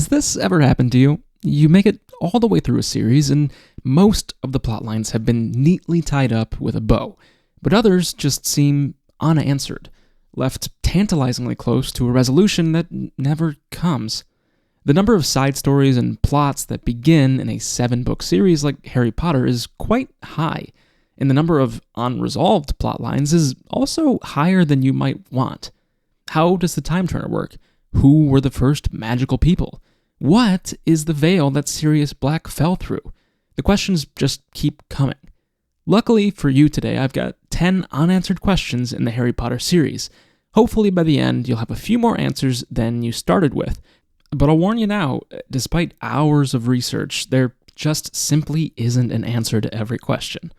Has this ever happened to you? You make it all the way through a series, and most of the plot lines have been neatly tied up with a bow, but others just seem unanswered, left tantalizingly close to a resolution that never comes. The number of side stories and plots that begin in a 7-book series like Harry Potter is quite high, and the number of unresolved plot lines is also higher than you might want. How does the time turner work? Who were the first magical people? What is the veil that Sirius Black fell through? The questions just keep coming. Luckily for you today, I've got 10 unanswered questions in the Harry Potter series. Hopefully by the end, you'll have a few more answers than you started with. But I'll warn you now, despite hours of research, there just simply isn't an answer to every question.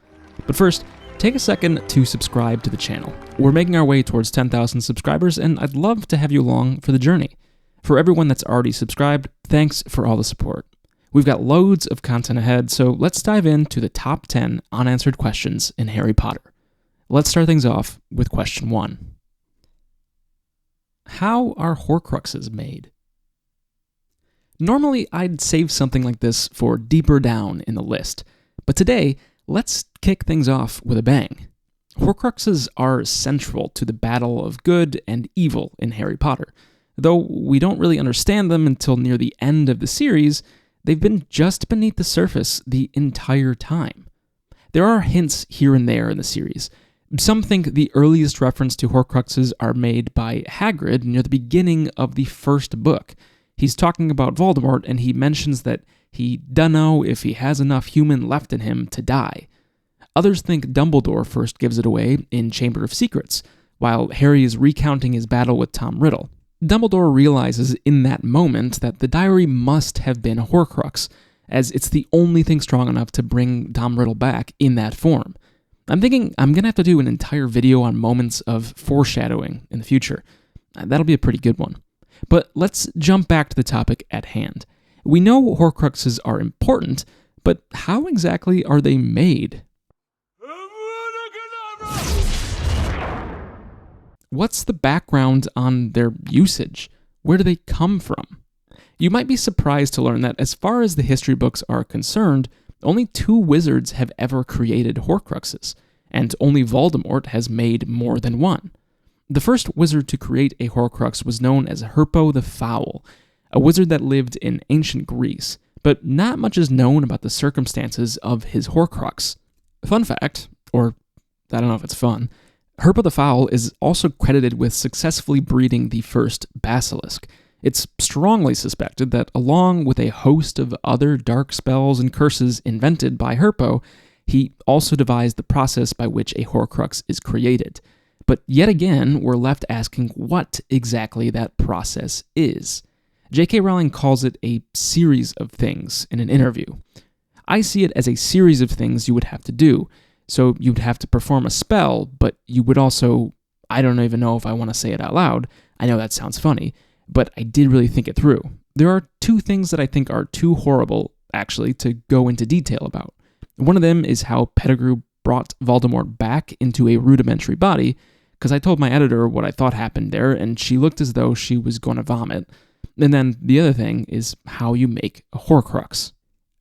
But first, take a second to subscribe to the channel. We're making our way towards 10,000 subscribers, and I'd love to have you along for the journey. For everyone that's already subscribed, thanks for all the support. We've got loads of content ahead, so let's dive into the top 10 unanswered questions in Harry Potter. Let's start things off with question 1. How are Horcruxes made? Normally, I'd save something like this for deeper down in the list, but today, let's kick things off with a bang. Horcruxes are central to the battle of good and evil in Harry Potter. Though we don't really understand them until near the end of the series, they've been just beneath the surface the entire time. There are hints here and there in the series. Some think the earliest reference to Horcruxes are made by Hagrid near the beginning of the first book. He's talking about Voldemort, and he mentions that he dunno if he has enough human left in him to die. Others think Dumbledore first gives it away in Chamber of Secrets, while Harry is recounting his battle with Tom Riddle. Dumbledore realizes in that moment that the diary must have been a Horcrux, as it's the only thing strong enough to bring Tom Riddle back in that form. I'm thinking I'm going to have to do an entire video on moments of foreshadowing in the future. That'll be a pretty good one. But let's jump back to the topic at hand. We know Horcruxes are important, but how exactly are they made? What's the background on their usage? Where do they come from? You might be surprised to learn that as far as the history books are concerned, only 2 wizards have ever created Horcruxes, and only Voldemort has made more than one. The first wizard to create a Horcrux was known as Herpo the Foul, a wizard that lived in ancient Greece, but not much is known about the circumstances of his Horcrux. Fun fact, or I don't know if it's fun, Herpo the Foul is also credited with successfully breeding the first basilisk. It's strongly suspected that along with a host of other dark spells and curses invented by Herpo, he also devised the process by which a Horcrux is created. But yet again, we're left asking what exactly that process is. J.K. Rowling calls it a series of things in an interview. I see it as a series of things you would have to do. So you'd have to perform a spell, but you would also, I don't even know if I want to say it out loud. I know that sounds funny, but I did really think it through. There are 2 things that I think are too horrible, actually, to go into detail about. One of them is how Pettigrew brought Voldemort back into a rudimentary body, because I told my editor what I thought happened there, and she looked as though she was going to vomit. And then the other thing is how you make a Horcrux.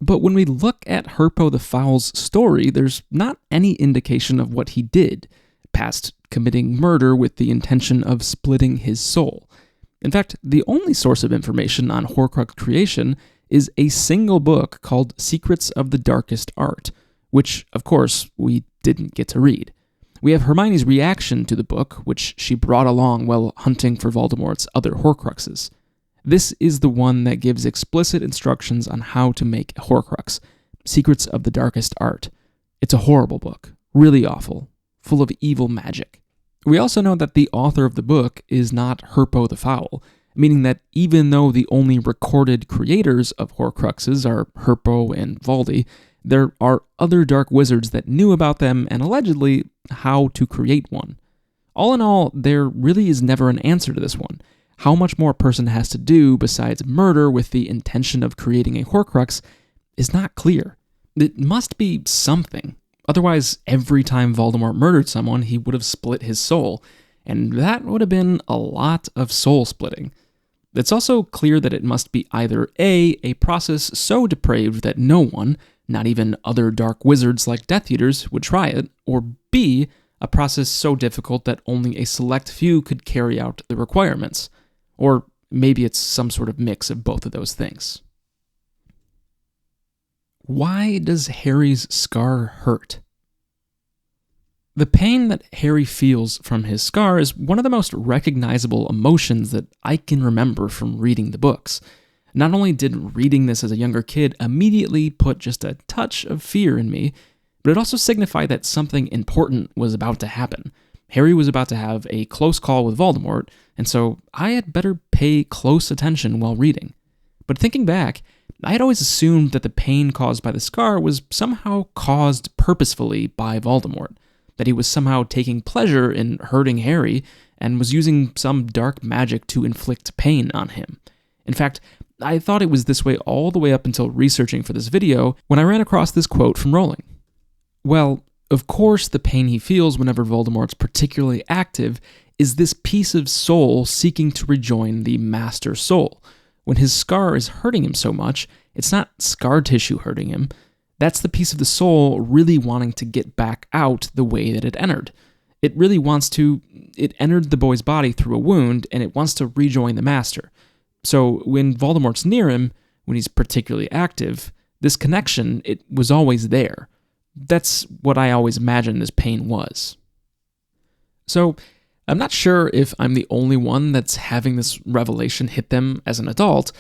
But when we look at Herpo the Foul's story, there's not any indication of what he did, past committing murder with the intention of splitting his soul. In fact, the only source of information on Horcrux creation is a single book called Secrets of the Darkest Art, which, of course, we didn't get to read. We have Hermione's reaction to the book, which she brought along while hunting for Voldemort's other Horcruxes. This is the one that gives explicit instructions on how to make a Horcrux, Secrets of the Darkest Art. It's a horrible book, really awful, full of evil magic. We also know that the author of the book is not Herpo the Foul, meaning that even though the only recorded creators of Horcruxes are Herpo and Voldy, there are other dark wizards that knew about them and allegedly how to create one. All in all, there really is never an answer to this one. How much more a person has to do besides murder with the intention of creating a Horcrux is not clear. It must be something. Otherwise, every time Voldemort murdered someone, he would have split his soul, and that would have been a lot of soul splitting. It's also clear that it must be either A process so depraved that no one, not even other dark wizards like Death Eaters, would try it, or B, a process so difficult that only a select few could carry out the requirements. Or maybe it's some sort of mix of both of those things. Why does Harry's scar hurt? The pain that Harry feels from his scar is one of the most recognizable emotions that I can remember from reading the books. Not only did reading this as a younger kid immediately put just a touch of fear in me, but it also signified that something important was about to happen. Harry was about to have a close call with Voldemort, and so I had better pay close attention while reading. But thinking back, I had always assumed that the pain caused by the scar was somehow caused purposefully by Voldemort, that he was somehow taking pleasure in hurting Harry and was using some dark magic to inflict pain on him. In fact, I thought it was this way all the way up until researching for this video when I ran across this quote from Rowling. Well, of course, the pain he feels whenever Voldemort's particularly active is this piece of soul seeking to rejoin the Master Soul. When his scar is hurting him so much, it's not scar tissue hurting him. That's the piece of the soul really wanting to get back out the way that it entered. It really wants to. It entered the boy's body through a wound, and it wants to rejoin the Master. So when Voldemort's near him, when he's particularly active, this connection, it was always there. That's what I always imagined this pain was. So I'm not sure if I'm the only one that's having this revelation hit them as an adult,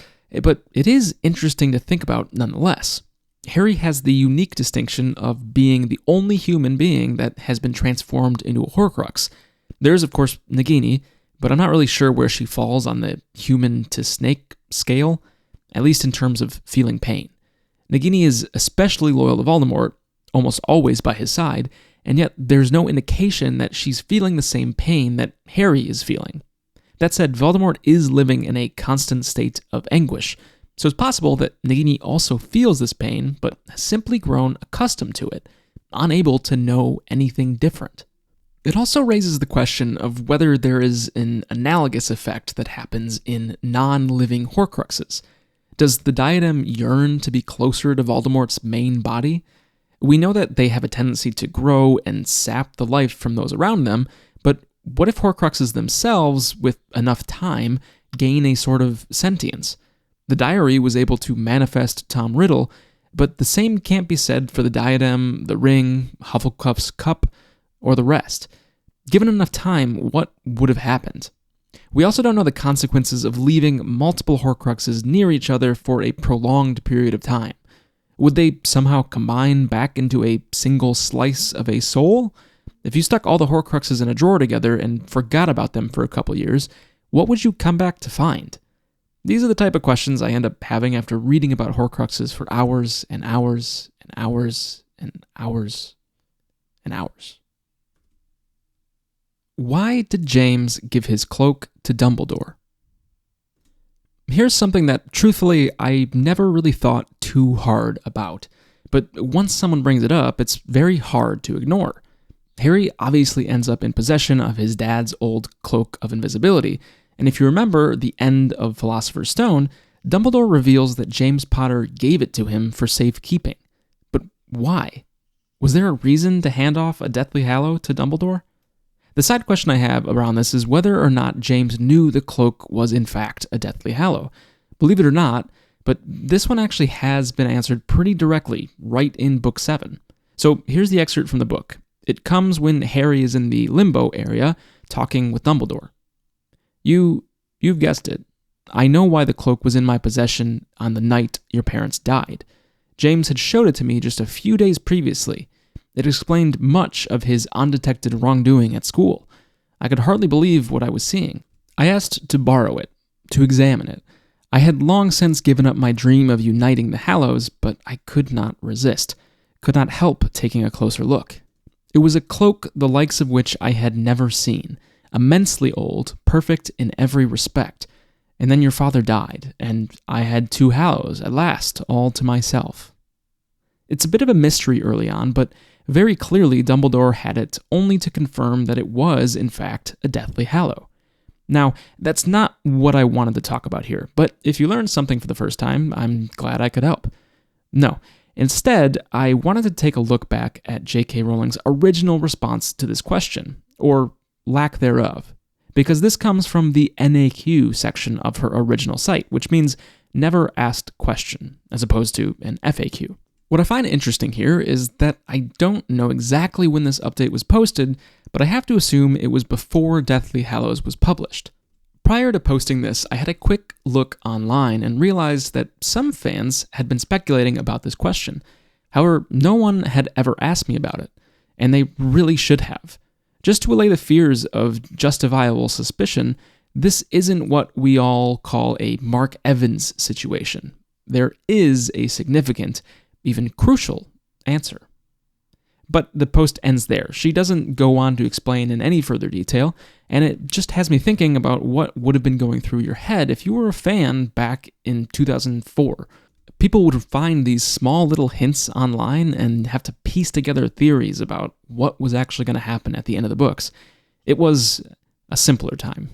but it is interesting to think about nonetheless. Harry has the unique distinction of being the only human being that has been transformed into a Horcrux. There's, of course, Nagini, but I'm not really sure where she falls on the human-to-snake scale, at least in terms of feeling pain. Nagini is especially loyal to Voldemort, almost always by his side, and yet there's no indication that she's feeling the same pain that Harry is feeling. That said, Voldemort is living in a constant state of anguish, so it's possible that Nagini also feels this pain, but has simply grown accustomed to it, unable to know anything different. It also raises the question of whether there is an analogous effect that happens in non-living Horcruxes. Does the diadem yearn to be closer to Voldemort's main body? We know that they have a tendency to grow and sap the life from those around them, but what if Horcruxes themselves, with enough time, gain a sort of sentience? The diary was able to manifest Tom Riddle, but the same can't be said for the diadem, the ring, Hufflepuff's cup, or the rest. Given enough time, what would have happened? We also don't know the consequences of leaving multiple Horcruxes near each other for a prolonged period of time. Would they somehow combine back into a single slice of a soul? If you stuck all the Horcruxes in a drawer together and forgot about them for a couple years, what would you come back to find? These are the type of questions I end up having after reading about Horcruxes for hours and hours and hours and hours and hours. Why did James give his cloak to Dumbledore? Here's something that, truthfully, I never really thought too hard about, but once someone brings it up, it's very hard to ignore. Harry obviously ends up in possession of his dad's old Cloak of Invisibility, and if you remember the end of Philosopher's Stone, Dumbledore reveals that James Potter gave it to him for safekeeping. But why? Was there a reason to hand off a Deathly Hallow to Dumbledore? The side question I have around this is whether or not James knew the cloak was in fact a Deathly Hallow. Believe it or not, but this one actually has been answered pretty directly right in Book 7. So here's the excerpt from the book. It comes when Harry is in the Limbo area talking with Dumbledore. You've guessed it. I know why the cloak was in my possession on the night your parents died. James had showed it to me just a few days previously. It explained much of his undetected wrongdoing at school. I could hardly believe what I was seeing. I asked to borrow it, to examine it. I had long since given up my dream of uniting the Hallows, but I could not resist, could not help taking a closer look. It was a cloak the likes of which I had never seen, immensely old, perfect in every respect. And then your father died, and I had 2 Hallows at last, all to myself. It's a bit of a mystery early on, but very clearly Dumbledore had it only to confirm that it was, in fact, a Deathly Hallow. Now, that's not what I wanted to talk about here, but if you learned something for the first time, I'm glad I could help. No, instead, I wanted to take a look back at J.K. Rowling's original response to this question, or lack thereof, because this comes from the NAQ section of her original site, which means never asked question, as opposed to an FAQ. What I find interesting here is that I don't know exactly when this update was posted, but I have to assume it was before Deathly Hallows was published. Prior to posting this, I had a quick look online and realized that some fans had been speculating about this question. However, no one had ever asked me about it, and they really should have. Just to allay the fears of justifiable suspicion, this isn't what we all call a Mark Evans situation. There is a significant, even crucial, answer. But the post ends there. She doesn't go on to explain in any further detail, and it just has me thinking about what would have been going through your head if you were a fan back in 2004. People would find these small little hints online and have to piece together theories about what was actually going to happen at the end of the books. It was a simpler time.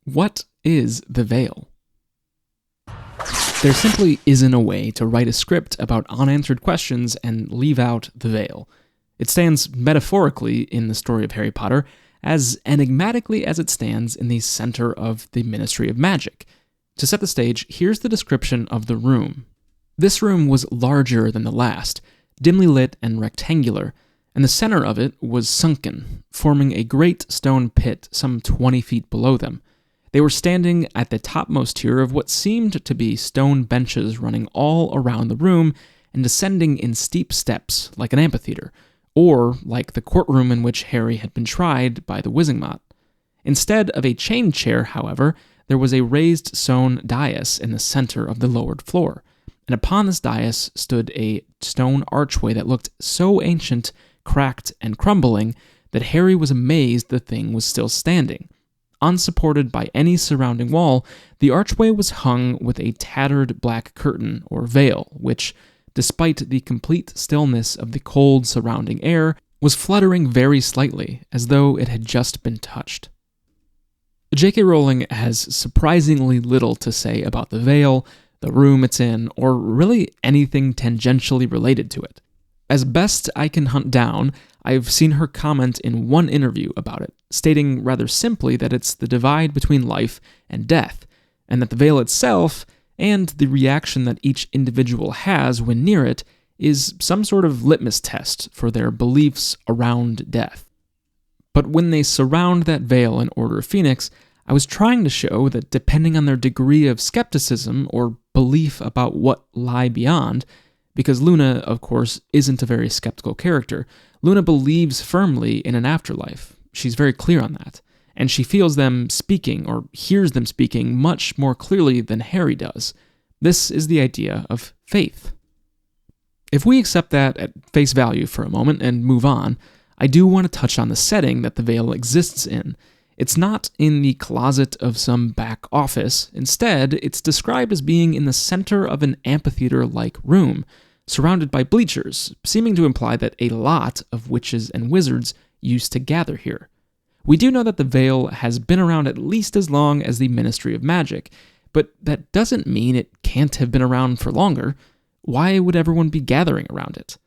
What is the Veil? There simply isn't a way to write a script about unanswered questions and leave out the Veil. It stands metaphorically in the story of Harry Potter as enigmatically as it stands in the center of the Ministry of Magic. To set the stage, here's the description of the room. This room was larger than the last, dimly lit and rectangular, and the center of it was sunken, forming a great stone pit some 20 feet below them. They were standing at the topmost tier of what seemed to be stone benches running all around the room and descending in steep steps like an amphitheater, or like the courtroom in which Harry had been tried by the Wizengamot. Instead of a chain chair, however, there was a raised stone dais in the center of the lowered floor, and upon this dais stood a stone archway that looked so ancient, cracked, and crumbling that Harry was amazed the thing was still standing. Unsupported by any surrounding wall, the archway was hung with a tattered black curtain or veil, which, despite the complete stillness of the cold surrounding air, was fluttering very slightly, as though it had just been touched. J.K. Rowling has surprisingly little to say about the Veil, the room it's in, or really anything tangentially related to it. As best I can hunt down, I've seen her comment in one interview about it, stating rather simply that it's the divide between life and death, and that the Veil itself, and the reaction that each individual has when near it, is some sort of litmus test for their beliefs around death. But when they surround that Veil in Order of Phoenix, I was trying to show that depending on their degree of skepticism or belief about what lie beyond, because Luna, of course, isn't a very skeptical character, Luna believes firmly in an afterlife. She's very clear on that, and she feels them speaking, or hears them speaking, much more clearly than Harry does. This is the idea of faith. If we accept that at face value for a moment and move on, I do want to touch on the setting that the Veil exists in. It's not in the closet of some back office. Instead, it's described as being in the center of an amphitheater-like room, surrounded by bleachers, seeming to imply that a lot of witches and wizards used to gather here. We do know that the Veil has been around at least as long as the Ministry of Magic, but that doesn't mean it can't have been around for longer. Why would everyone be gathering around it?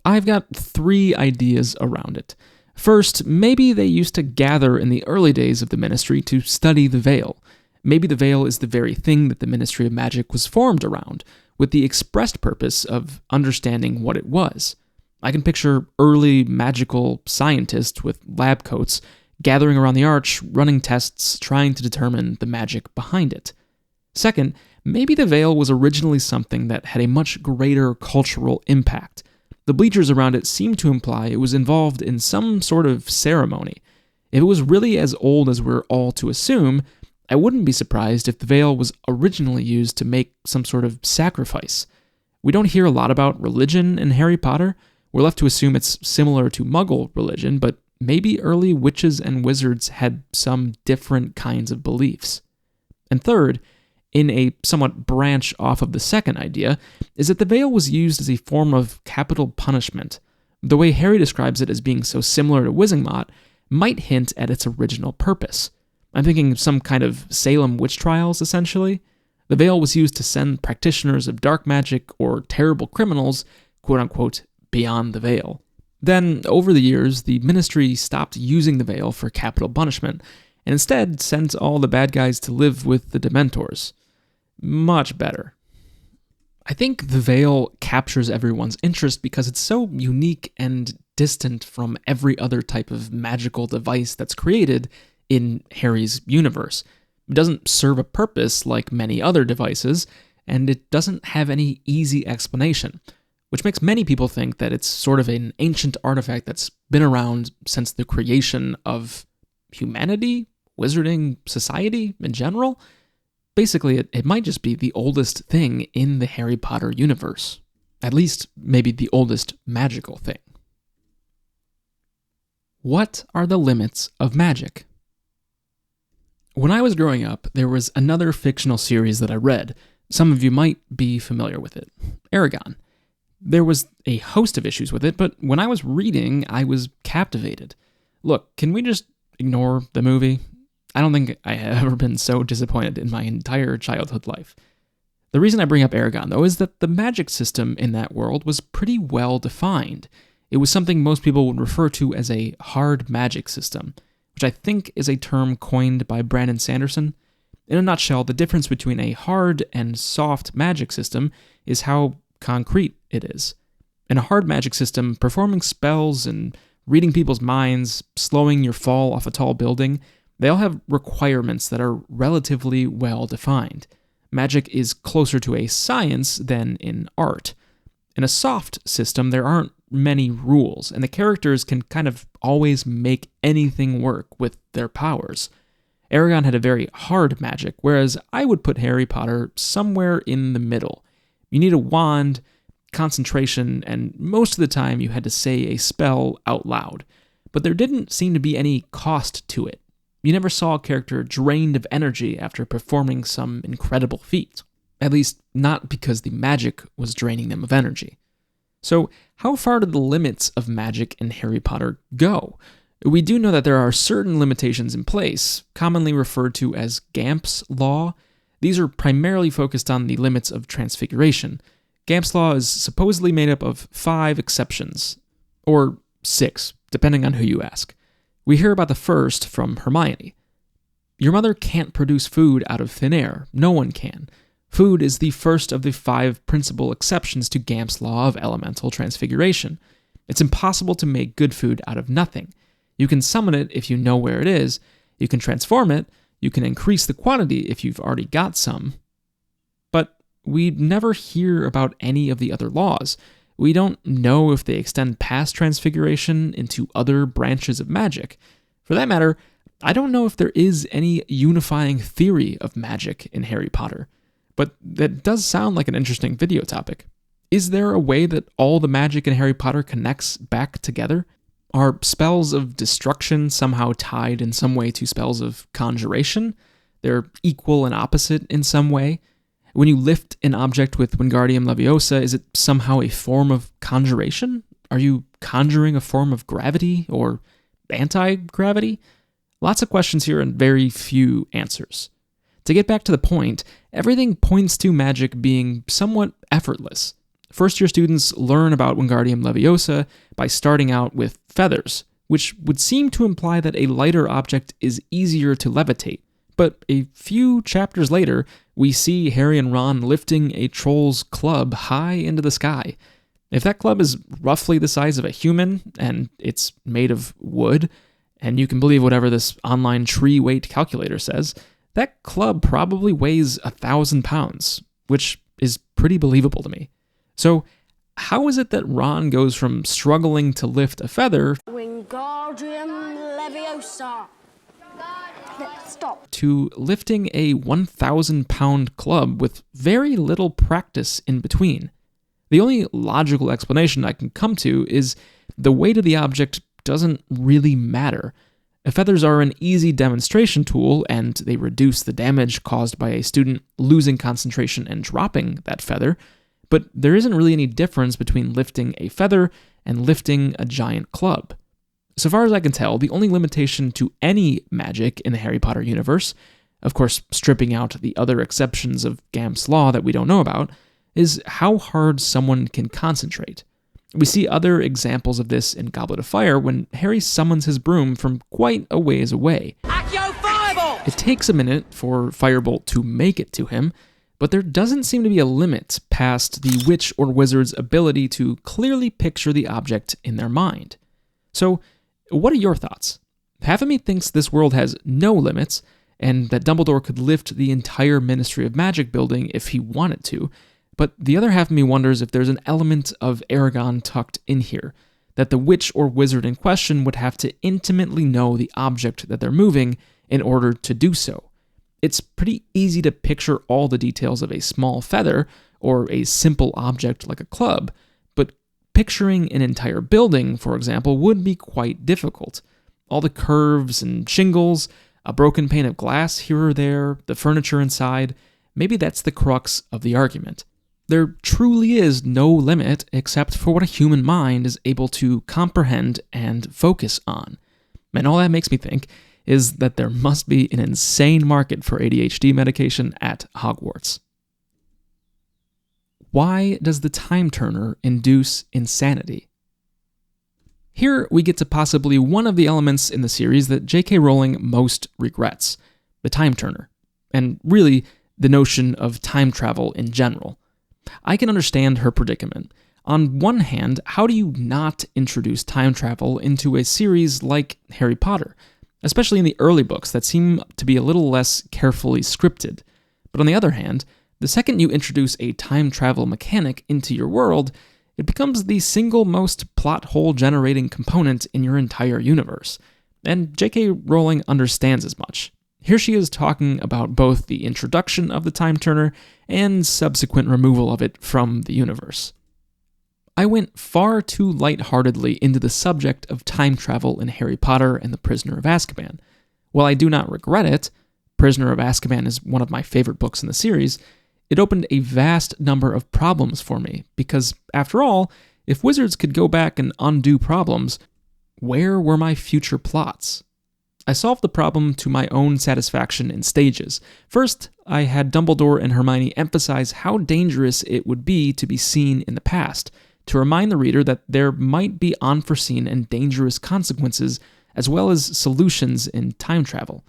I've got 3 ideas around it. First, maybe they used to gather in the early days of the Ministry to study the Veil. Maybe the Veil is the very thing that the Ministry of Magic was formed around, with the expressed purpose of understanding what it was. I can picture early magical scientists with lab coats gathering around the arch, running tests, trying to determine the magic behind it. Second, maybe the Veil was originally something that had a much greater cultural impact. The bleachers around it seem to imply it was involved in some sort of ceremony. If it was really as old as we're all to assume, I wouldn't be surprised if the Veil was originally used to make some sort of sacrifice. We don't hear a lot about religion in Harry Potter. We're left to assume it's similar to Muggle religion, but maybe early witches and wizards had some different kinds of beliefs. And third, in a somewhat branch off of the second idea, is that the Veil was used as a form of capital punishment. The way Harry describes it as being so similar to Wizengamot might hint at its original purpose. I'm thinking of some kind of Salem witch trials, essentially. The veil was used to send practitioners of dark magic or terrible criminals, quote-unquote, beyond the veil. Then, over the years, the ministry stopped using the veil for capital punishment, and instead sent all the bad guys to live with the Dementors. Much better. I think the veil captures everyone's interest because it's so unique and distant from every other type of magical device that's created in Harry's universe. It doesn't serve a purpose like many other devices, and it doesn't have any easy explanation, which makes many people think that it's sort of an ancient artifact that's been around since the creation of humanity, wizarding society in general. Basically, it might just be the oldest thing in the Harry Potter universe. At least, maybe the oldest magical thing. What are the limits of magic? When I was growing up, there was another fictional series that I read. Some of you might be familiar with it. Eragon. There was a host of issues with it, but when I was reading, I was captivated. Look, can we just ignore the movie? I don't think I have ever been so disappointed in my entire childhood life. The reason I bring up Eragon, though, is that the magic system in that world was pretty well defined. It was something most people would refer to as a hard magic system, which I think is a term coined by Brandon Sanderson. In a nutshell, the difference between a hard and soft magic system is how concrete it is. In a hard magic system, performing spells and reading people's minds, slowing your fall off a tall building, they all have requirements that are relatively well defined. Magic is closer to a science than in art. In a soft system, there aren't many rules, and the characters can kind of always make anything work with their powers. Eragon had a very hard magic, whereas I would put Harry Potter somewhere in the middle. You need a wand, concentration, and most of the time you had to say a spell out loud. But there didn't seem to be any cost to it. You never saw a character drained of energy after performing some incredible feat. At least, not because the magic was draining them of energy. So, how far do the limits of magic in Harry Potter go? We do know that there are certain limitations in place, commonly referred to as Gamp's Law. These are primarily focused on the limits of transfiguration. Gamp's Law is supposedly made up of 5 exceptions, or 6, depending on who you ask. We hear about the first from Hermione. Your mother can't produce food out of thin air. No one can. Food is the first of the 5 principal exceptions to Gamp's Law of elemental transfiguration. It's impossible to make good food out of nothing. You can summon it if you know where it is. You can transform it. You can increase the quantity if you've already got some. But we never hear about any of the other laws. We don't know if they extend past transfiguration into other branches of magic. For that matter, I don't know if there is any unifying theory of magic in Harry Potter. But that does sound like an interesting video topic. Is there a way that all the magic in Harry Potter connects back together? Are spells of destruction somehow tied in some way to spells of conjuration? They're equal and opposite in some way? When you lift an object with Wingardium Leviosa, is it somehow a form of conjuration? Are you conjuring a form of gravity or anti-gravity? Lots of questions here and very few answers. To get back to the point, everything points to magic being somewhat effortless. First-year students learn about Wingardium Leviosa by starting out with feathers, which would seem to imply that a lighter object is easier to levitate. But a few chapters later, we see Harry and Ron lifting a troll's club high into the sky. If that club is roughly the size of a human, and it's made of wood, and you can believe whatever this online tree weight calculator says, that club probably weighs 1,000 pounds, which is pretty believable to me. So, how is it that Ron goes from struggling to lift a feather Wingardium Leviosa. Stop. to lifting a 1,000-pound club with very little practice in between? The only logical explanation I can come to is the weight of the object doesn't really matter. Feathers are an easy demonstration tool, and they reduce the damage caused by a student losing concentration and dropping that feather, but there isn't really any difference between lifting a feather and lifting a giant club. So far as I can tell, the only limitation to any magic in the Harry Potter universe, of course stripping out the other exceptions of Gamp's Law that we don't know about, is how hard someone can concentrate. We see other examples of this in Goblet of Fire when Harry summons his broom from quite a ways away. Accio Firebolt! It takes a minute for Firebolt to make it to him, but there doesn't seem to be a limit past the witch or wizard's ability to clearly picture the object in their mind. So, what are your thoughts? Half of me thinks this world has no limits, and that Dumbledore could lift the entire Ministry of Magic building if he wanted to, but the other half of me wonders if there's an element of Aragon tucked in here, that the witch or wizard in question would have to intimately know the object that they're moving in order to do so. It's pretty easy to picture all the details of a small feather or a simple object like a club, but picturing an entire building, for example, would be quite difficult. All the curves and shingles, a broken pane of glass here or there, the furniture inside, maybe that's the crux of the argument. There truly is no limit except for what a human mind is able to comprehend and focus on. And all that makes me think is that there must be an insane market for ADHD medication at Hogwarts. Why does the Time Turner induce insanity? Here we get to possibly one of the elements in the series that J.K. Rowling most regrets, the Time Turner, and really the notion of time travel in general. I can understand her predicament. On one hand, how do you not introduce time travel into a series like Harry Potter, especially in the early books that seem to be a little less carefully scripted? But on the other hand, the second you introduce a time travel mechanic into your world, it becomes the single most plot hole generating component in your entire universe. And J.K. Rowling understands as much. Here she is talking about both the introduction of the Time Turner and subsequent removal of it from the universe. I went far too lightheartedly into the subject of time travel in Harry Potter and the Prisoner of Azkaban. While I do not regret it, Prisoner of Azkaban is one of my favorite books in the series, it opened a vast number of problems for me, because, after all, if wizards could go back and undo problems, where were my future plots? I solved the problem to my own satisfaction in stages. First, I had Dumbledore and Hermione emphasize how dangerous it would be to be seen in the past, to remind the reader that there might be unforeseen and dangerous consequences, as well as solutions in time travel.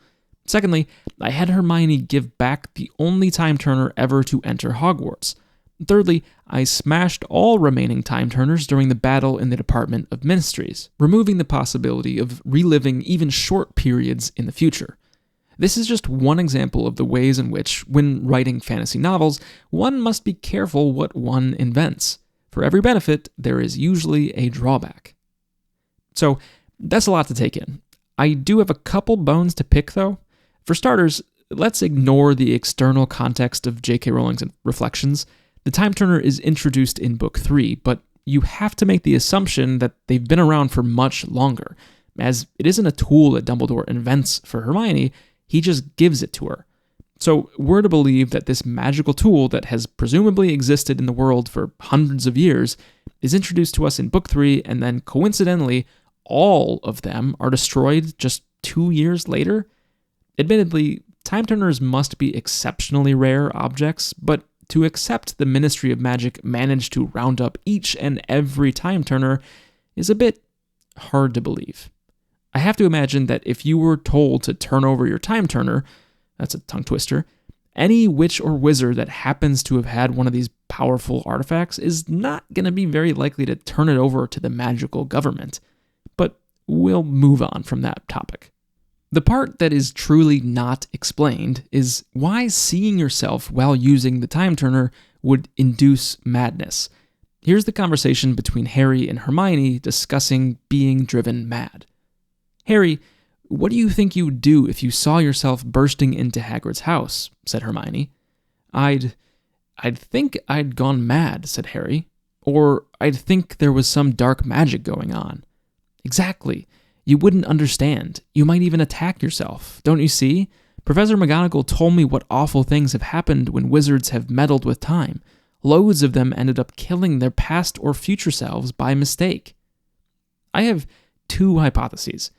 Secondly, I had Hermione give back the only time turner ever to enter Hogwarts. Thirdly, I smashed all remaining time turners during the battle in the Department of Ministries, removing the possibility of reliving even short periods in the future. This is just one example of the ways in which, when writing fantasy novels, one must be careful what one invents. For every benefit, there is usually a drawback. So, that's a lot to take in. I do have a couple bones to pick, though. For starters, let's ignore the external context of J.K. Rowling's reflections. The Time Turner is introduced in Book 3, but you have to make the assumption that they've been around for much longer, as it isn't a tool that Dumbledore invents for Hermione, he just gives it to her. So we're to believe that this magical tool that has presumably existed in the world for hundreds of years is introduced to us in Book 3, and then coincidentally, all of them are destroyed just 2 years later? Admittedly, Time Turners must be exceptionally rare objects, but to accept the Ministry of Magic managed to round up each and every Time Turner is a bit hard to believe. I have to imagine that if you were told to turn over your Time Turner, that's a tongue twister, any witch or wizard that happens to have had one of these powerful artifacts is not going to be very likely to turn it over to the magical government. But we'll move on from that topic. The part that is truly not explained is why seeing yourself while using the Time Turner would induce madness. Here's the conversation between Harry and Hermione discussing being driven mad. Harry, what do you think you would do if you saw yourself bursting into Hagrid's house? Said Hermione. I'd think I'd gone mad, said Harry. Or I'd think there was some dark magic going on. Exactly. You wouldn't understand. You might even attack yourself. Don't you see? Professor McGonagall told me what awful things have happened when wizards have meddled with time. Loads of them ended up killing their past or future selves by mistake. I have two hypotheses,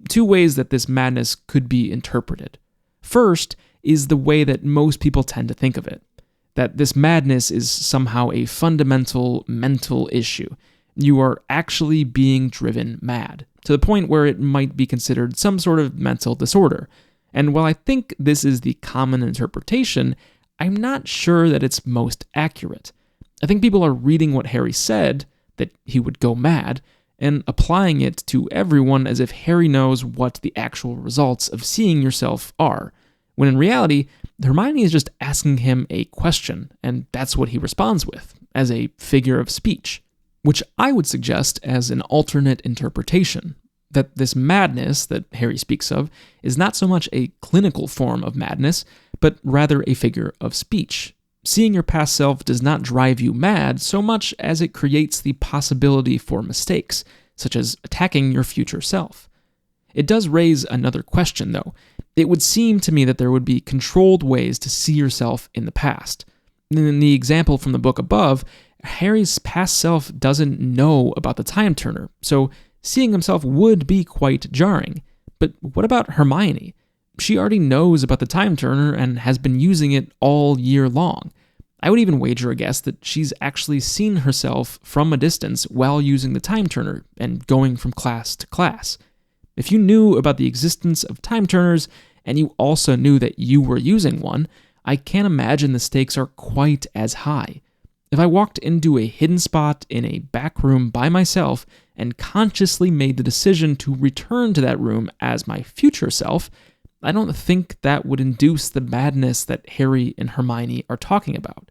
two ways that this madness could be interpreted. First is the way that most people tend to think of it, that this madness is somehow a fundamental mental issue. You are actually being driven mad, to the point where it might be considered some sort of mental disorder. And while I think this is the common interpretation, I'm not sure that it's most accurate. I think people are reading what Harry said, that he would go mad, and applying it to everyone as if Harry knows what the actual results of seeing yourself are, when in reality, Hermione is just asking him a question, and that's what he responds with, as a figure of speech, which I would suggest as an alternate interpretation, that this madness that Harry speaks of is not so much a clinical form of madness, but rather a figure of speech. Seeing your past self does not drive you mad so much as it creates the possibility for mistakes, such as attacking your future self. It does raise another question, though. It would seem to me that there would be controlled ways to see yourself in the past. In the example from the book above, Harry's past self doesn't know about the time turner, so seeing himself would be quite jarring. But what about Hermione? She already knows about the time turner and has been using it all year long. I would even wager a guess that she's actually seen herself from a distance while using the time turner and going from class to class. If you knew about the existence of time turners and you also knew that you were using one, I can't imagine the stakes are quite as high. If I walked into a hidden spot in a back room by myself and consciously made the decision to return to that room as my future self, I don't think that would induce the madness that Harry and Hermione are talking about.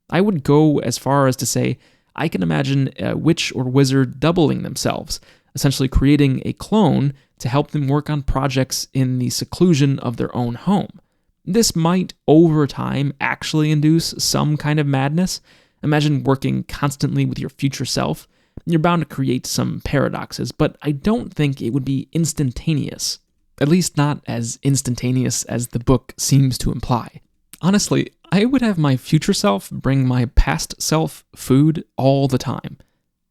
I would go as far as to say I can imagine a witch or wizard doubling themselves, essentially creating a clone to help them work on projects in the seclusion of their own home. This might, over time, actually induce some kind of madness. Imagine working constantly with your future self. You're bound to create some paradoxes, but I don't think it would be instantaneous. At least not as instantaneous as the book seems to imply. Honestly, I would have my future self bring my past self food all the time.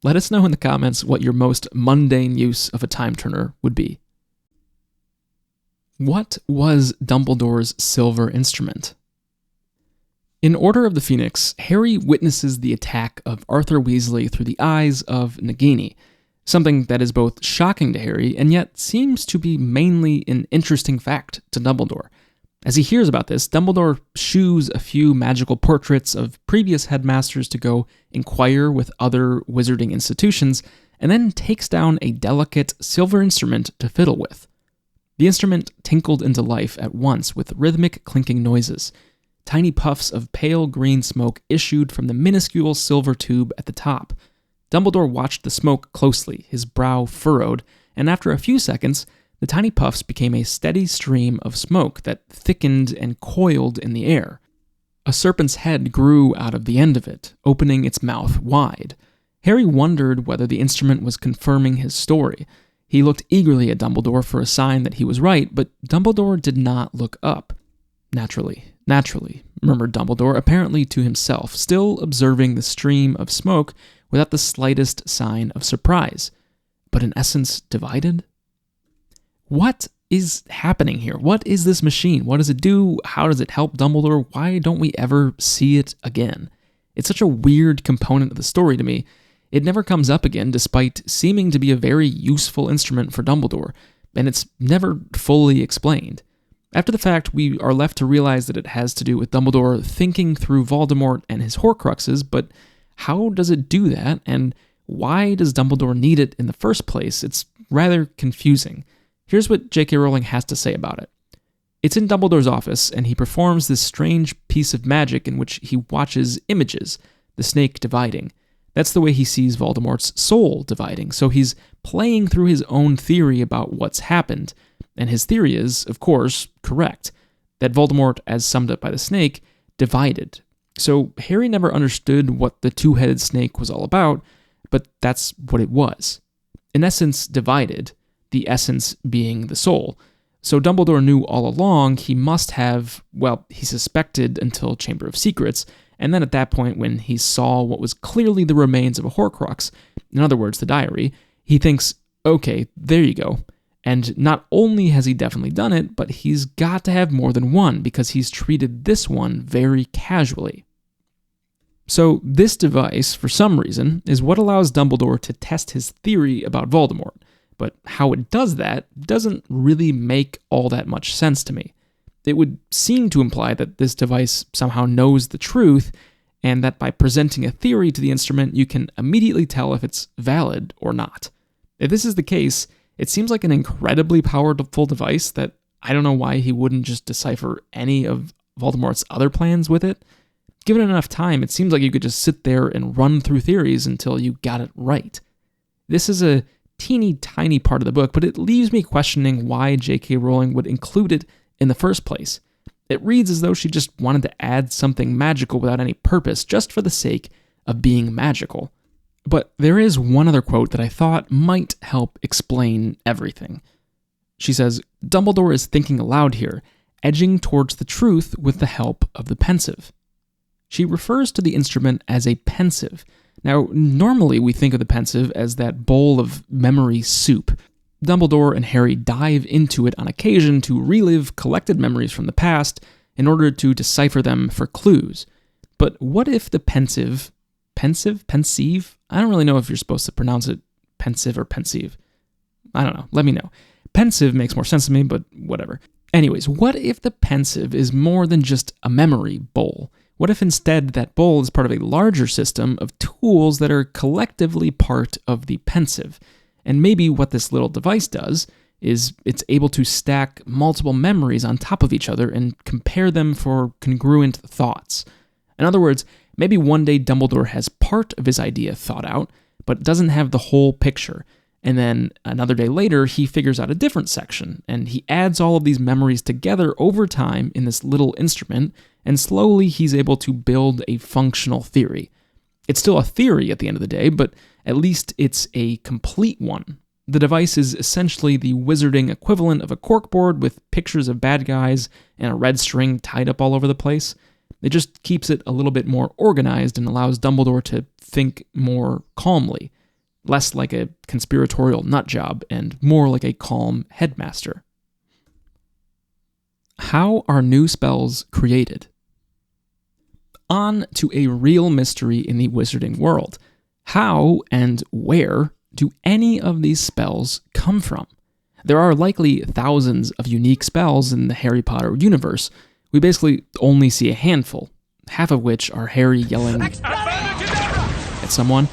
Let us know in the comments what your most mundane use of a time turner would be. What was Dumbledore's silver instrument? In Order of the Phoenix, Harry witnesses the attack of Arthur Weasley through the eyes of Nagini, something that is both shocking to Harry and yet seems to be mainly an interesting fact to Dumbledore. As he hears about this, Dumbledore shoos a few magical portraits of previous headmasters to go inquire with other wizarding institutions, and then takes down a delicate silver instrument to fiddle with. The instrument tinkled into life at once with rhythmic clinking noises. Tiny puffs of pale green smoke issued from the minuscule silver tube at the top. Dumbledore watched the smoke closely, his brow furrowed, and after a few seconds, the tiny puffs became a steady stream of smoke that thickened and coiled in the air. A serpent's head grew out of the end of it, opening its mouth wide. Harry wondered whether the instrument was confirming his story. He looked eagerly at Dumbledore for a sign that he was right, but Dumbledore did not look up. Naturally, murmured Dumbledore, apparently to himself, still observing the stream of smoke without the slightest sign of surprise. But in essence, divided? What is happening here? What is this machine? What does it do? How does it help Dumbledore? Why don't we ever see it again? It's such a weird component of the story to me. It never comes up again, despite seeming to be a very useful instrument for Dumbledore, and it's never fully explained. After the fact, we are left to realize that it has to do with Dumbledore thinking through Voldemort and his Horcruxes, but how does it do that, and why does Dumbledore need it in the first place? It's rather confusing. Here's what J.K. Rowling has to say about it. It's in Dumbledore's office, and he performs this strange piece of magic in which he watches images, the snake dividing. That's the way he sees Voldemort's soul dividing, so he's playing through his own theory about what's happened, and his theory is, of course, correct, that Voldemort, as summed up by the snake, divided. So Harry never understood what the two-headed snake was all about, but that's what it was. In essence, divided, the essence being the soul. So Dumbledore knew all along he must have, well, he suspected until Chamber of Secrets, and then at that point when he saw what was clearly the remains of a Horcrux, in other words, the diary, he thinks, Okay, there you go. And not only has he definitely done it, but he's got to have more than one because he's treated this one very casually. So this device, for some reason, is what allows Dumbledore to test his theory about Voldemort. But how it does that doesn't really make all that much sense to me. It would seem to imply that this device somehow knows the truth, and that by presenting a theory to the instrument, you can immediately tell if it's valid or not. If this is the case, it seems like an incredibly powerful device that I don't know why he wouldn't just decipher any of Voldemort's other plans with it. Given enough time, it seems like you could just sit there and run through theories until you got it right. This is a teeny tiny part of the book, but it leaves me questioning why J.K. Rowling would include it in the first place. It reads as though she just wanted to add something magical without any purpose, just for the sake of being magical. But there is one other quote that I thought might help explain everything. She says, "Dumbledore is thinking aloud here, edging towards the truth with the help of the pensieve." She refers to the instrument as a pensieve. Now, normally we think of the pensieve as that bowl of memory soup. Dumbledore and Harry dive into it on occasion to relive collected memories from the past in order to decipher them for clues. But what if the pensieve? I don't really know if you're supposed to pronounce it pensive or pensieve. I don't know. Let me know. Pensive makes more sense to me, but whatever. Anyways, what if the pensieve is more than just a memory bowl? What if instead that bowl is part of a larger system of tools that are collectively part of the pensieve? And maybe what this little device does is it's able to stack multiple memories on top of each other and compare them for congruent thoughts. In other words, maybe one day Dumbledore has part of his idea thought out, but doesn't have the whole picture. And then another day later, he figures out a different section, and he adds all of these memories together over time in this little instrument, and slowly he's able to build a functional theory. It's still a theory at the end of the day, but at least it's a complete one. The device is essentially the wizarding equivalent of a corkboard with pictures of bad guys and a red string tied up all over the place. It just keeps it a little bit more organized and allows Dumbledore to think more calmly, less like a conspiratorial nutjob and more like a calm headmaster. How are new spells created? On to a real mystery in the wizarding world. How and where do any of these spells come from? There are likely thousands of unique spells in the Harry Potter universe. We basically only see a handful, half of which are Harry yelling at someone,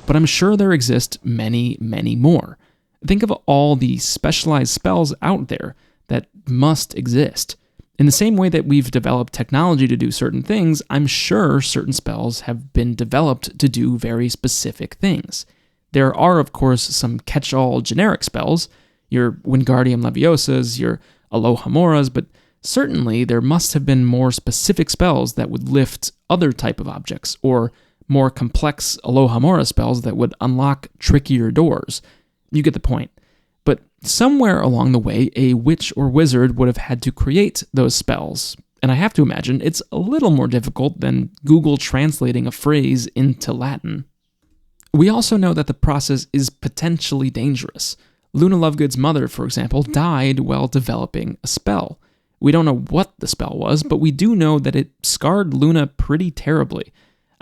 but I'm sure there exist many, many more. Think of all the specialized spells out there that must exist. In the same way that we've developed technology to do certain things, I'm sure certain spells have been developed to do very specific things. There are, of course, some catch-all generic spells, your Wingardium Leviosas, your Alohamoras, but certainly there must have been more specific spells that would lift other type of objects, or more complex Alohomora spells that would unlock trickier doors. You get the point. But somewhere along the way, a witch or wizard would have had to create those spells. And I have to imagine it's a little more difficult than Google translating a phrase into Latin. We also know that the process is potentially dangerous. Luna Lovegood's mother, for example, died while developing a spell. We don't know what the spell was, but we do know that it scarred Luna pretty terribly.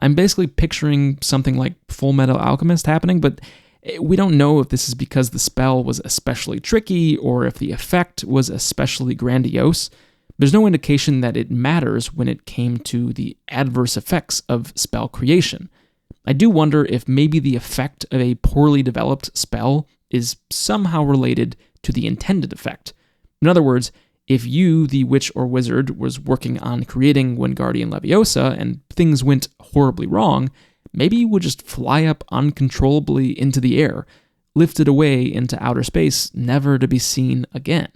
I'm basically picturing something like Full Metal Alchemist happening, but we don't know if this is because the spell was especially tricky or if the effect was especially grandiose. There's no indication that it matters when it came to the adverse effects of spell creation. I do wonder if maybe the effect of a poorly developed spell is somehow related to the intended effect. In other words, if you, the witch or wizard, was working on creating Wingardium Leviosa and things went horribly wrong, maybe you would just fly up uncontrollably into the air, lifted away into outer space, never to be seen again.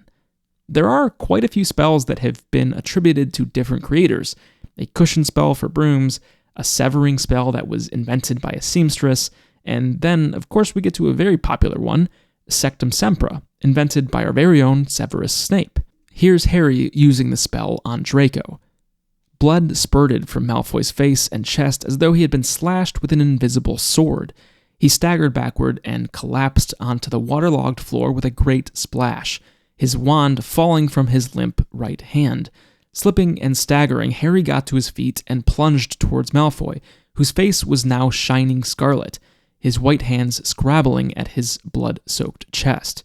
There are quite a few spells that have been attributed to different creators. A cushion spell for brooms, a severing spell that was invented by a seamstress, and then, of course, we get to a very popular one, Sectum Sempra, invented by our very own Severus Snape. Here's Harry using the spell on Draco. Blood spurted from Malfoy's face and chest as though he had been slashed with an invisible sword. He staggered backward and collapsed onto the waterlogged floor with a great splash, his wand falling from his limp right hand. Slipping and staggering, Harry got to his feet and plunged towards Malfoy, whose face was now shining scarlet, his white hands scrabbling at his blood-soaked chest.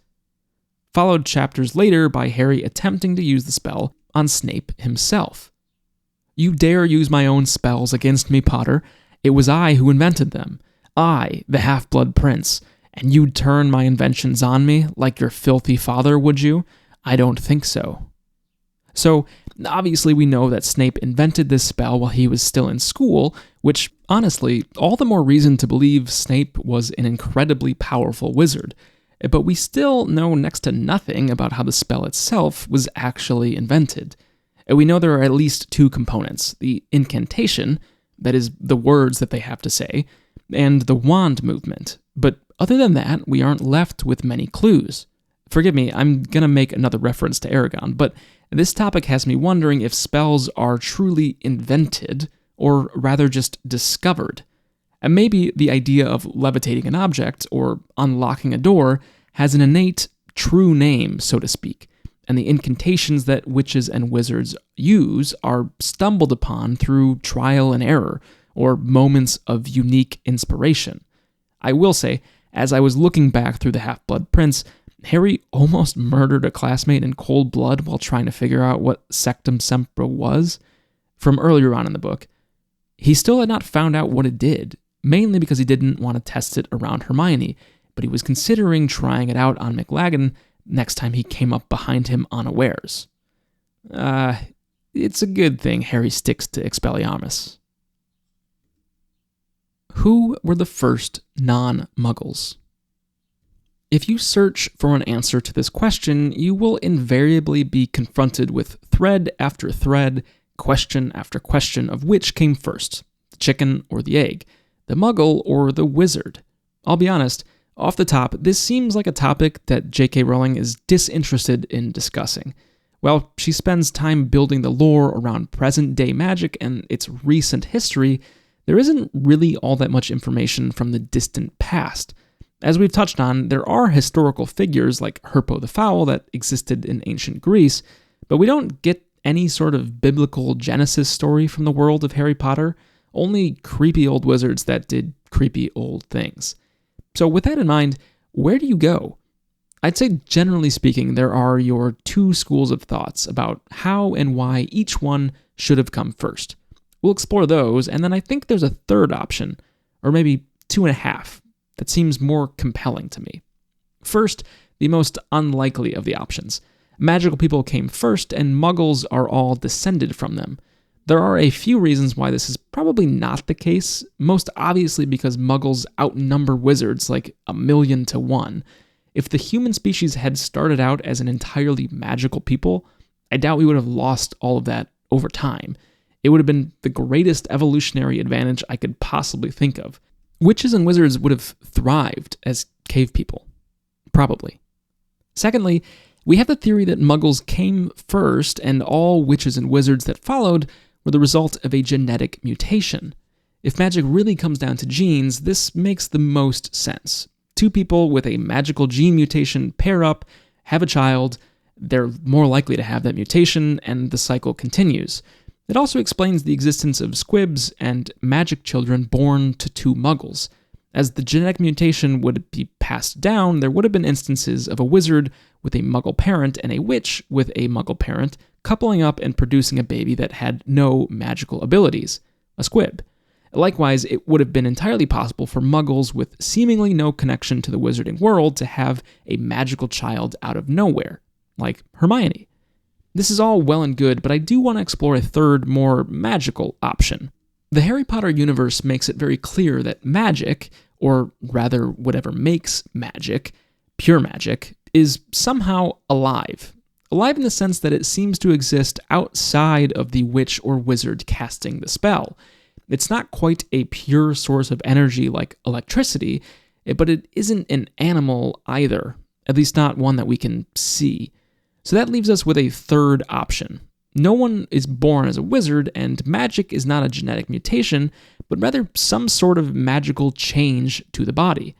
Followed chapters later by Harry attempting to use the spell on Snape himself. "You dare use my own spells against me, Potter. It was I who invented them. I, the Half-Blood Prince, and you'd turn my inventions on me like your filthy father, would you? I don't think so." So, obviously we know that Snape invented this spell while he was still in school, which, honestly, all the more reason to believe Snape was an incredibly powerful wizard. But we still know next to nothing about how the spell itself was actually invented. We know there are at least two components: the incantation, that is, the words that they have to say, and the wand movement. But other than that, we aren't left with many clues. Forgive me, I'm gonna make another reference to Aragon, but this topic has me wondering if spells are truly invented, or rather just discovered. And maybe the idea of levitating an object, or unlocking a door, has an innate, true name, so to speak, and the incantations that witches and wizards use are stumbled upon through trial and error, or moments of unique inspiration. I will say, as I was looking back through the Half-Blood Prince, Harry almost murdered a classmate in cold blood while trying to figure out what Sectum Sempra was from earlier on in the book. He still had not found out what it did, mainly because he didn't want to test it around Hermione, but he was considering trying it out on McLaggen next time he came up behind him unawares. It's a good thing Harry sticks to Expelliarmus. Who were the first non-Muggles? If you search for an answer to this question, you will invariably be confronted with thread after thread, question after question of which came first, the chicken or the egg, the Muggle or the wizard. I'll be honest, off the top, this seems like a topic that J.K. Rowling is disinterested in discussing. While she spends time building the lore around present-day magic and its recent history, there isn't really all that much information from the distant past. As we've touched on, there are historical figures like Herpo the Foul that existed in ancient Greece, but we don't get any sort of biblical Genesis story from the world of Harry Potter, only creepy old wizards that did creepy old things. So with that in mind, where do you go? I'd say generally speaking, there are your two schools of thoughts about how and why each one should have come first. We'll explore those, and then I think there's a third option, or maybe two and a half, that seems more compelling to me. First, the most unlikely of the options. Magical people came first, and Muggles are all descended from them. There are a few reasons why this is probably not the case, most obviously because Muggles outnumber wizards like 1,000,000 to 1. If the human species had started out as an entirely magical people, I doubt we would have lost all of that over time. It would have been the greatest evolutionary advantage I could possibly think of. Witches and wizards would have thrived as cave people. Probably. Secondly, we have the theory that Muggles came first and all witches and wizards that followed were the result of a genetic mutation. If magic really comes down to genes, this makes the most sense. Two people with a magical gene mutation pair up, have a child, they're more likely to have that mutation, and the cycle continues. It also explains the existence of squibs and magic children born to two Muggles. As the genetic mutation would be passed down, there would have been instances of a wizard with a Muggle parent and a witch with a Muggle parent coupling up and producing a baby that had no magical abilities, a squib. Likewise, it would have been entirely possible for Muggles with seemingly no connection to the wizarding world to have a magical child out of nowhere, like Hermione. This is all well and good, but I do want to explore a third, more magical option. The Harry Potter universe makes it very clear that magic, or rather whatever makes magic, pure magic, is somehow alive. Alive in the sense that it seems to exist outside of the witch or wizard casting the spell. It's not quite a pure source of energy like electricity, but it isn't an animal either, at least not one that we can see. So that leaves us with a third option. No one is born as a wizard, and magic is not a genetic mutation, but rather some sort of magical change to the body.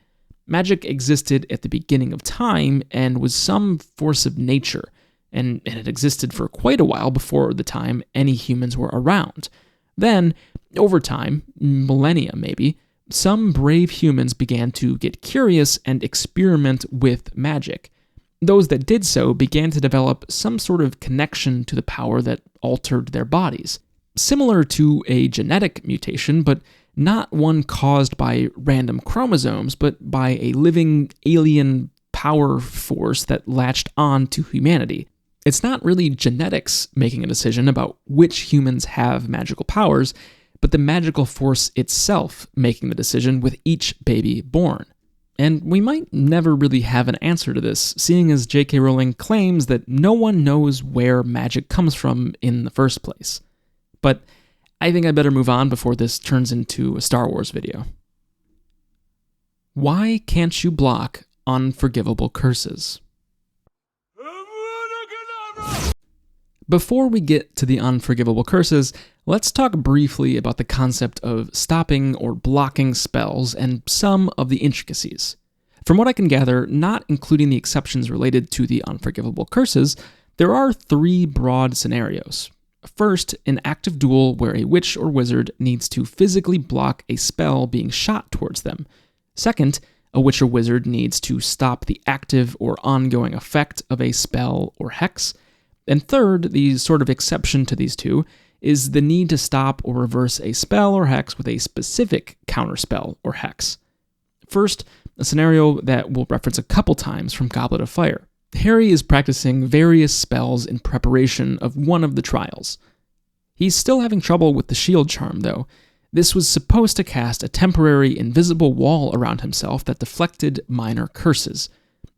Magic existed at the beginning of time and was some force of nature, and it had existed for quite a while before the time any humans were around. Then, over time, millennia maybe, some brave humans began to get curious and experiment with magic. Those that did so began to develop some sort of connection to the power that altered their bodies, similar to a genetic mutation, but not one caused by random chromosomes, but by a living alien power force that latched on to humanity. It's not really genetics making a decision about which humans have magical powers, but the magical force itself making the decision with each baby born. And we might never really have an answer to this, seeing as J.K. Rowling claims that no one knows where magic comes from in the first place. But I think I better move on before this turns into a Star Wars video. Why can't you block unforgivable curses? Before we get to the unforgivable curses, let's talk briefly about the concept of stopping or blocking spells and some of the intricacies. From what I can gather, not including the exceptions related to the unforgivable curses, there are 3 broad scenarios. First, an active duel where a witch or wizard needs to physically block a spell being shot towards them. Second, a witch or wizard needs to stop the active or ongoing effect of a spell or hex. And third, the sort of exception to these two, is the need to stop or reverse a spell or hex with a specific counterspell or hex. First, a scenario that we'll reference a couple times from Goblet of Fire. Harry is practicing various spells in preparation of one of the trials. He's still having trouble with the shield charm, though. This was supposed to cast a temporary invisible wall around himself that deflected minor curses.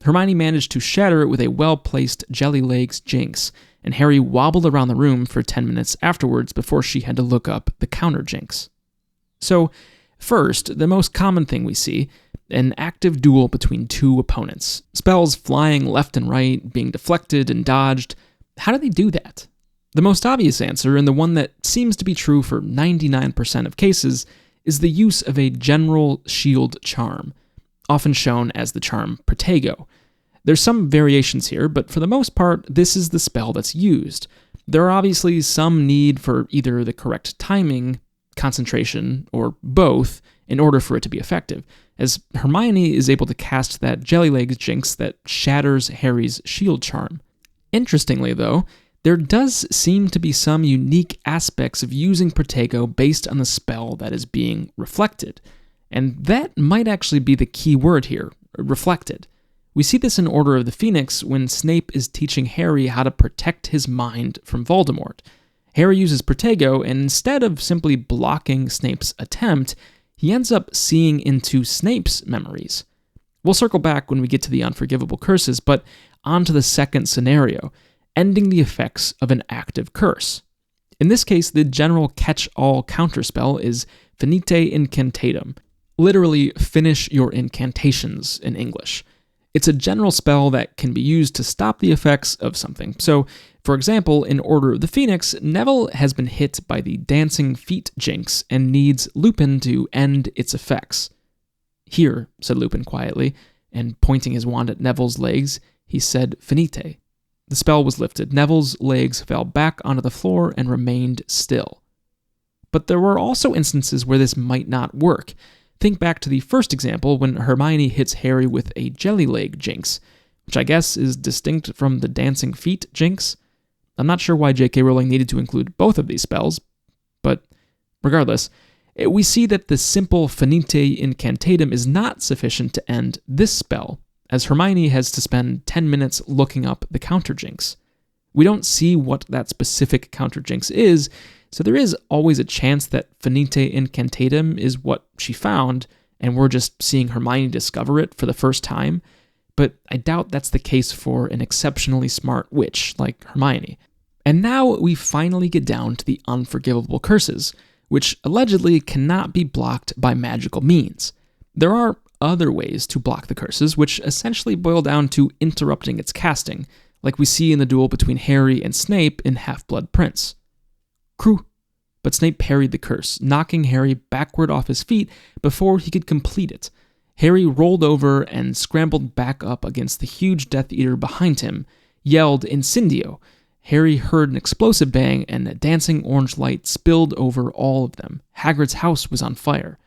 Hermione managed to shatter it with a well-placed Jelly Legs jinx, and Harry wobbled around the room for 10 minutes afterwards before she had to look up the counter jinx. So, first, the most common thing we see, an active duel between 2 opponents. Spells flying left and right, being deflected and dodged. How do they do that? The most obvious answer, and the one that seems to be true for 99% of cases, is the use of a general shield charm, often shown as the charm Protego. There's some variations here, but for the most part, this is the spell that's used. There are obviously some need for either the correct timing, concentration, or both in order for it to be effective, as Hermione is able to cast that Jelly Legs jinx that shatters Harry's shield charm. Interestingly, though, there does seem to be some unique aspects of using Protego based on the spell that is being reflected, and that might actually be the key word here, reflected. We see this in Order of the Phoenix when Snape is teaching Harry how to protect his mind from Voldemort. Harry uses Protego, and instead of simply blocking Snape's attempt, he ends up seeing into Snape's memories. We'll circle back when we get to the unforgivable curses, but on to the second scenario, ending the effects of an active curse. In this case, the general catch-all counterspell is Finite Incantatem, literally finish your incantations in English. It's a general spell that can be used to stop the effects of something. So, for example, in Order of the Phoenix, Neville has been hit by the Dancing Feet jinx and needs Lupin to end its effects. "Here," said Lupin quietly, and pointing his wand at Neville's legs, he said Finite. The spell was lifted. Neville's legs fell back onto the floor and remained still. But there were also instances where this might not work. Think back to the first example when Hermione hits Harry with a Jelly Leg jinx, which I guess is distinct from the Dancing Feet jinx. I'm not sure why J.K. Rowling needed to include both of these spells, but regardless, we see that the simple Finite Incantatem is not sufficient to end this spell, as Hermione has to spend 10 minutes looking up the counter jinx. We don't see what that specific counter jinx is, so there is always a chance that Finite Incantatem is what she found, and we're just seeing Hermione discover it for the first time, but I doubt that's the case for an exceptionally smart witch like Hermione. And now we finally get down to the unforgivable curses, which allegedly cannot be blocked by magical means. There are other ways to block the curses, which essentially boil down to interrupting its casting, like we see in the duel between Harry and Snape in Half-Blood Prince. Crew, but Snape parried the curse, knocking Harry backward off his feet before he could complete it. Harry rolled over and scrambled back up against the huge Death Eater behind him, yelled Incendio. Harry heard an explosive bang, and a dancing orange light spilled over all of them. Hagrid's house was on fire.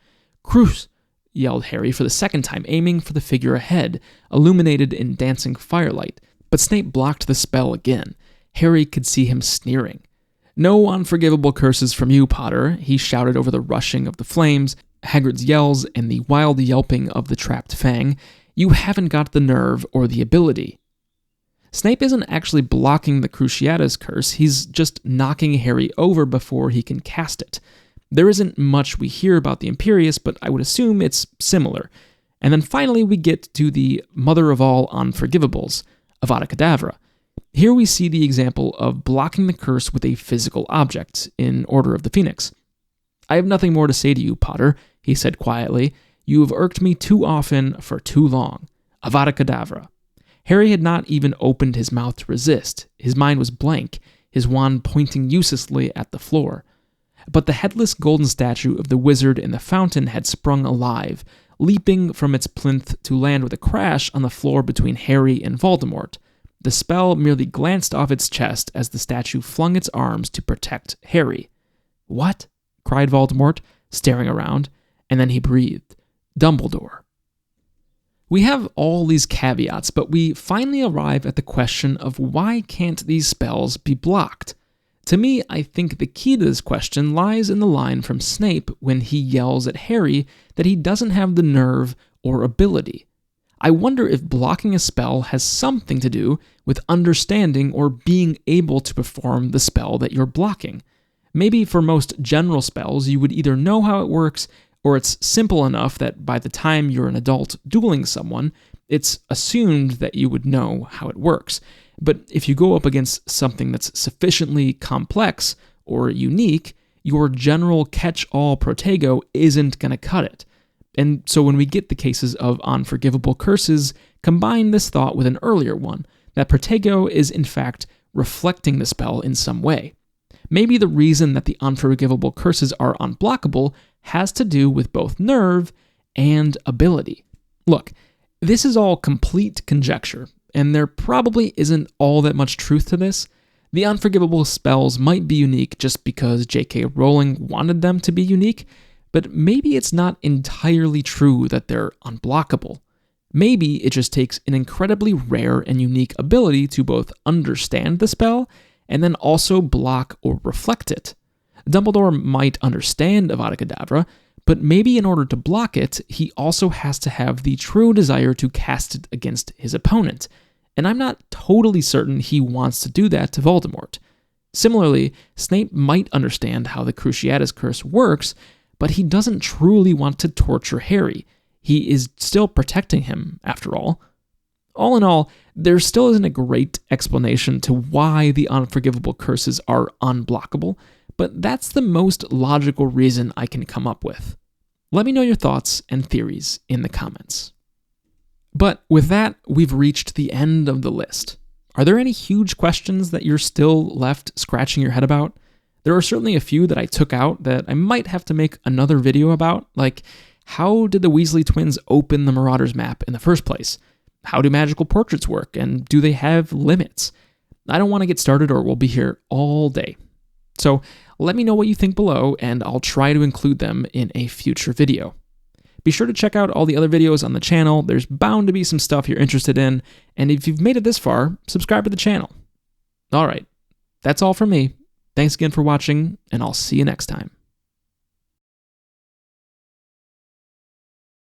Cruce! Yelled Harry for the second time, aiming for the figure ahead, illuminated in dancing firelight. But Snape blocked the spell again. Harry could see him sneering. No unforgivable curses from you, Potter, he shouted over the rushing of the flames, Hagrid's yells, and the wild yelping of the trapped Fang. You haven't got the nerve or the ability. Snape isn't actually blocking the Cruciatus curse, he's just knocking Harry over before he can cast it. There isn't much we hear about the Imperius, but I would assume it's similar. And then finally we get to the mother of all unforgivables, Avada Kedavra. Here we see the example of blocking the curse with a physical object, in Order of the Phoenix. I have nothing more to say to you, Potter, he said quietly. You have irked me too often for too long. Avada Kedavra. Harry had not even opened his mouth to resist. His mind was blank, his wand pointing uselessly at the floor. But the headless golden statue of the wizard in the fountain had sprung alive, leaping from its plinth to land with a crash on the floor between Harry and Voldemort. The spell merely glanced off its chest as the statue flung its arms to protect Harry. What? Cried Voldemort, staring around, and then he breathed. Dumbledore. We have all these caveats, but we finally arrive at the question of why can't these spells be blocked? To me, I think the key to this question lies in the line from Snape when he yells at Harry that he doesn't have the nerve or ability. I wonder if blocking a spell has something to do with understanding or being able to perform the spell that you're blocking. Maybe for most general spells, you would either know how it works, or it's simple enough that by the time you're an adult dueling someone, it's assumed that you would know how it works. But if you go up against something that's sufficiently complex or unique, your general catch-all Protego isn't going to cut it. And so when we get the cases of unforgivable curses, combine this thought with an earlier one, that Protego is in fact reflecting the spell in some way. Maybe the reason that the unforgivable curses are unblockable has to do with both nerve and ability. Look, this is all complete conjecture, and there probably isn't all that much truth to this. The unforgivable spells might be unique just because J.K. Rowling wanted them to be unique, but maybe it's not entirely true that they're unblockable. Maybe it just takes an incredibly rare and unique ability to both understand the spell and then also block or reflect it. Dumbledore might understand Avada Kedavra, but maybe in order to block it, he also has to have the true desire to cast it against his opponent, and I'm not totally certain he wants to do that to Voldemort. Similarly, Snape might understand how the Cruciatus Curse works, but he doesn't truly want to torture Harry. He is still protecting him, after all. All in all, there still isn't a great explanation to why the unforgivable curses are unblockable, but that's the most logical reason I can come up with. Let me know your thoughts and theories in the comments. But with that, we've reached the end of the list. Are there any huge questions that you're still left scratching your head about? There are certainly a few that I took out that I might have to make another video about, like how did the Weasley twins open the Marauders map in the first place? How do magical portraits work, and do they have limits? I don't want to get started or we'll be here all day. So let me know what you think below, and I'll try to include them in a future video. Be sure to check out all the other videos on the channel. There's bound to be some stuff you're interested in, and if you've made it this far, subscribe to the channel. Alright, that's all from me. Thanks again for watching, and I'll see you next time.